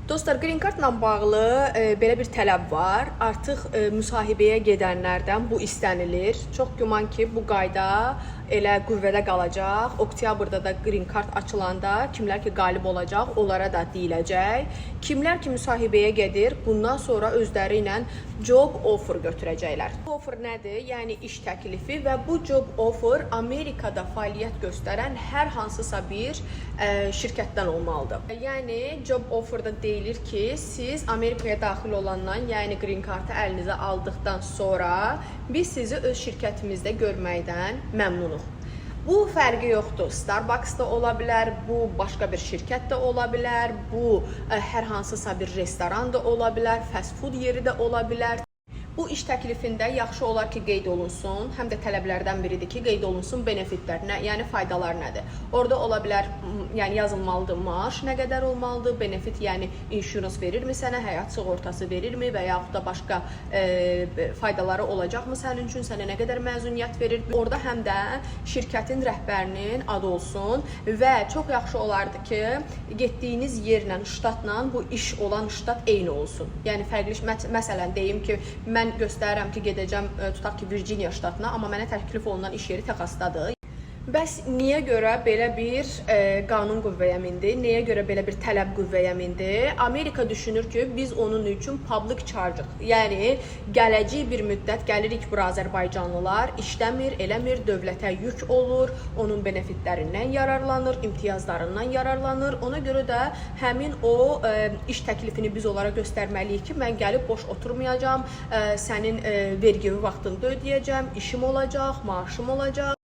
Dostlar, Green Cardla bağlı belə bir tələb var. Artıq müsahibəyə gedənlərdən bu istənilir. Çox güman ki, bu qayda elə qüvvədə qalacaq. Oktyabrda da Green Card açılanda kimlər ki qalib olacaq, onlara da deyiləcək. Kimlər ki müsahibəyə gedir, bundan sonra özləri ilə job offer götürəcəklər. Job offer nədir? Yəni iş təklifi və bu job offer Amerikada fəaliyyət göstərən hər hansısa bir şirkətdən olmalıdır. Yəni job offerda deyilir ki, siz Amerikaya daxil olandan, yəni Green Card'ı əlinizə aldıqdan sonra biz sizi öz şirkətimizdə görməkdən məmnunuq. Bu fərqi yoxdur. Starbucks-da ola bilər, bu başqa bir şirkət də ola bilər, bu hər hansısa bir restoran da ola bilər, fast food yeri də ola bilər. Bu iş təklifində yaxşı olar ki, qeyd olunsun, həm də tələblərdən biridir ki, qeyd olunsun benefitlər, yəni faydalar nədir. Orada ola bilər, yəni yazılmalıdır, maaş nə qədər olmalıdır, benefit, yəni insurans verirmi sənə, həyat sığortası verirmi və yaxud da başqa faydaları olacaqmı sənin üçün, sənə nə qədər məzuniyyət verir. Orada həm də şirkətin rəhbərinin adı olsun və çox yaxşı olardı ki, getdiyiniz yerlə, ştatla bu iş olan ştat eyni olsun. Yəni fərqli, məsələn, deyim ki, mən göstərirəm ki, gedəcəm, tutaq ki, Virginia ştatına, amma mənə təklif olunan iş yeri Texasdadır. Bəs niyə görə belə bir qanun qüvvəyə mindi? Niyə görə belə bir tələb qüvvəyə mindi? Amerika düşünür ki, biz onun üçün public charge, yəni gələcək bir müddət gəlirik bura Azərbaycanlılar, işləmir, eləmir, dövlətə yük olur, onun benefitlərindən yararlanır, imtiyazlarından yararlanır. Ona görə də həmin o iş təklifini biz onlara göstərməliyik ki, mən gəlib boş oturmayacağam, sənin vergimi vaxtında ödəyəcəm, işim olacaq, maaşım olacaq.